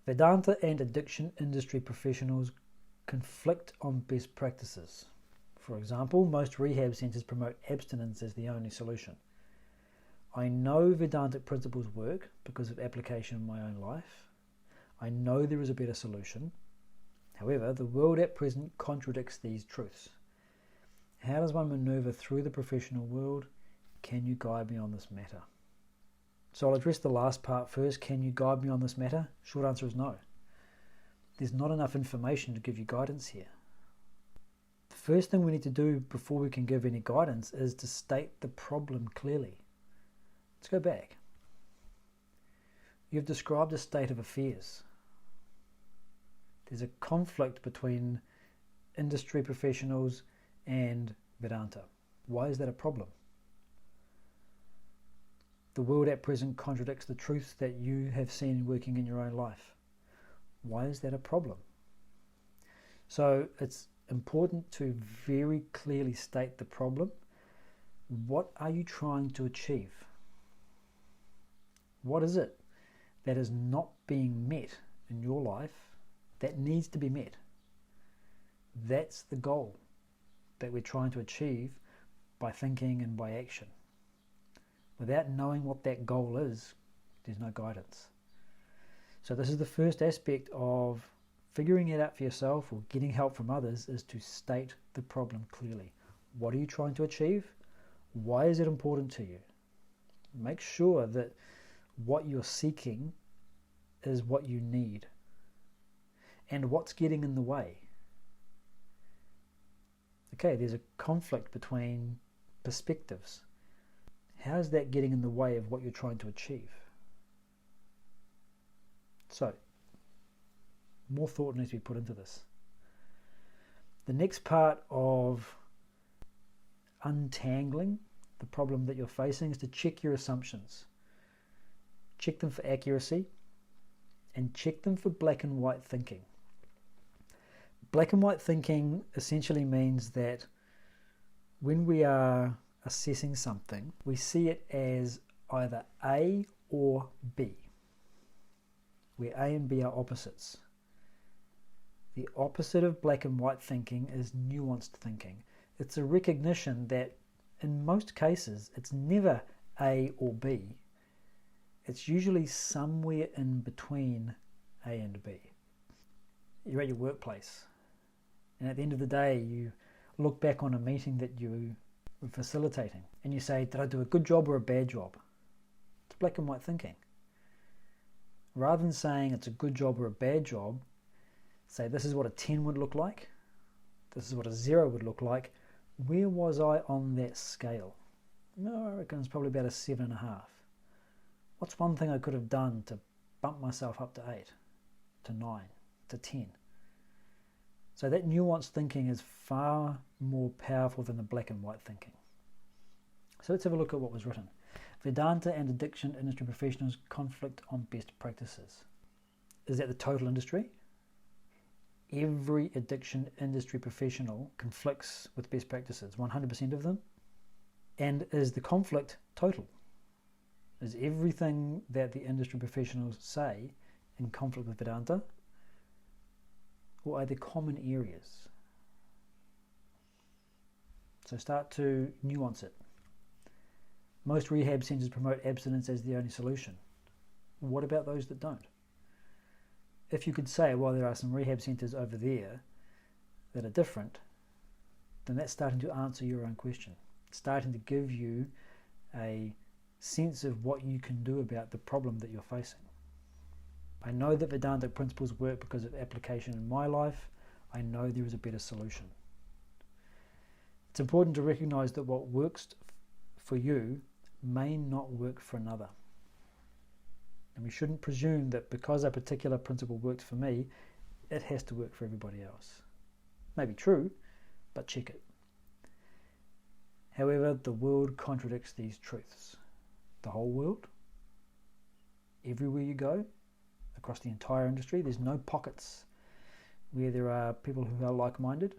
Vedanta and addiction industry professionals conflict on best practices. For example, most rehab centers promote abstinence as the only solution. I know Vedantic principles work because of application in my own life. I know there is a better solution. However, the world at present contradicts these truths. How does one maneuver through the professional world? Can you guide me on this matter? So I'll address the last part first. Can you guide me on this matter? Short answer is no. There's not enough information to give you guidance here. The first thing we need to do before we can give any guidance is to state the problem clearly. Let's go back. You've described a state of affairs. There's a conflict between industry professionals and Vedanta. Why is that a problem? The world at present contradicts the truths that you have seen working in your own life. Why is that a problem? So it's important to very clearly state the problem. What are you trying to achieve? What is it that is not being met in your life that needs to be met? That's the goal that we're trying to achieve by thinking and by action. Without knowing what that goal is, there's no guidance. So this is the first aspect of figuring it out for yourself or getting help from others, is to state the problem clearly. What are you trying to achieve? Why is it important to you? Make sure that what you're seeking is what you need. And what's getting in the way? Okay, there's a conflict between perspectives. How is that getting in the way of what you're trying to achieve? So, more thought needs to be put into this. The next part of untangling the problem that you're facing is to check your assumptions. Check them for accuracy and check them for black and white thinking. Black and white thinking essentially means that when we are assessing something, we see it as either A or B, where A and B are opposites. The opposite of black and white thinking is nuanced thinking. It's a recognition that in most cases it's never A or B. It's usually somewhere in between A and B. You're at your workplace, and at the end of the day you look back on a meeting that you were facilitating and you say, did I do a good job or a bad job? It's black and white thinking. Rather than saying it's a good job or a bad job, say this is what a 10 would look like, this is what a 0 would look like. Where was I on that scale? No, I reckon it's probably about a 7.5. What's one thing I could have done to bump myself up to 8, to 9, to 10? So that nuanced thinking is far more powerful than the black and white thinking. So let's have a look at what was written. Vedanta and addiction industry professionals conflict on best practices. Is that the total industry? Every addiction industry professional conflicts with best practices, 100% of them. And is the conflict total? Is everything that the industry professionals say in conflict with Vedanta? Or are there common areas? So start to nuance it. Most rehab centers promote abstinence as the only solution. What about those that don't? If you could say, well, there are some rehab centers over there that are different, then that's starting to answer your own question. It's starting to give you a sense of what you can do about the problem that you're facing. I know that Vedantic principles work because of application in my life. I know there is a better solution. It's important to recognize that what works for you may not work for another. And we shouldn't presume that because a particular principle worked for me, it has to work for everybody else. May be true, but check it. However, the world contradicts these truths. The whole world, everywhere you go, across the entire industry, there's no pockets where there are people who are like-minded.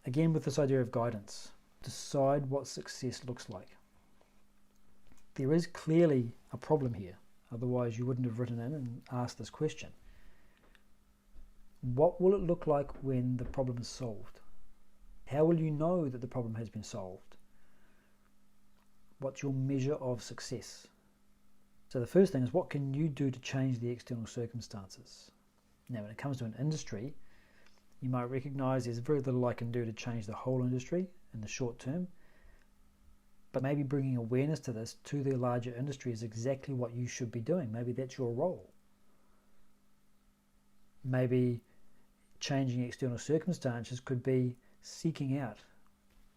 Again, with this idea of guidance, decide what success looks like. There is clearly a problem here. Otherwise, you wouldn't have written in and asked this question. What will it look like when the problem is solved? How will you know that the problem has been solved? What's your measure of success? So the first thing is, what can you do to change the external circumstances? Now, when it comes to an industry, you might recognize there's very little I can do to change the whole industry in the short term, but maybe bringing awareness to this to the larger industry is exactly what you should be doing. Maybe that's your role. Maybe changing external circumstances could be seeking out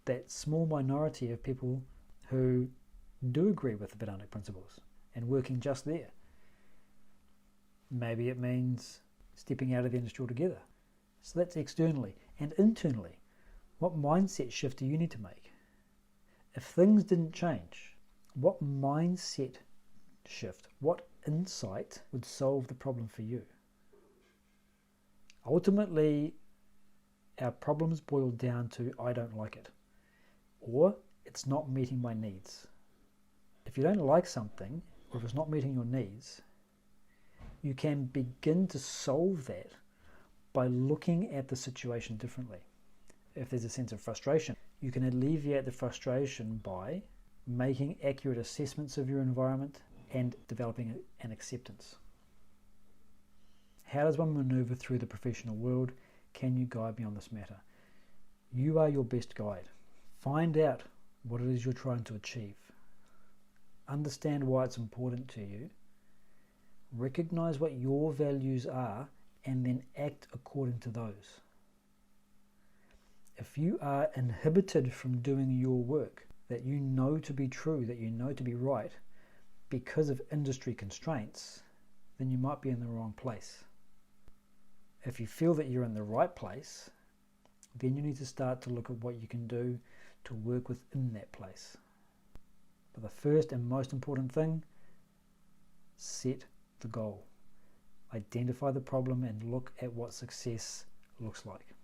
that small minority of people who do agree with the Vedantic principles and working just there. Maybe it means stepping out of the industry altogether. So that's externally. And internally, what mindset shift do you need to make? If things didn't change, what mindset shift, what insight would solve the problem for you? Ultimately, our problems boil down to I don't like it, or it's not meeting my needs. If you don't like something, or if it's not meeting your needs, you can begin to solve that by looking at the situation differently. If there's a sense of frustration, you can alleviate the frustration by making accurate assessments of your environment and developing an acceptance. How does one maneuver through the professional world? Can you guide me on this matter? You are your best guide. Find out what it is you're trying to achieve. Understand why it's important to you. Recognize what your values are and then act according to those. If you are inhibited from doing your work that you know to be true, that you know to be right, because of industry constraints, then you might be in the wrong place. If you feel that you're in the right place, then you need to start to look at what you can do to work within that place. But the first and most important thing, set the goal. Identify the problem and look at what success looks like.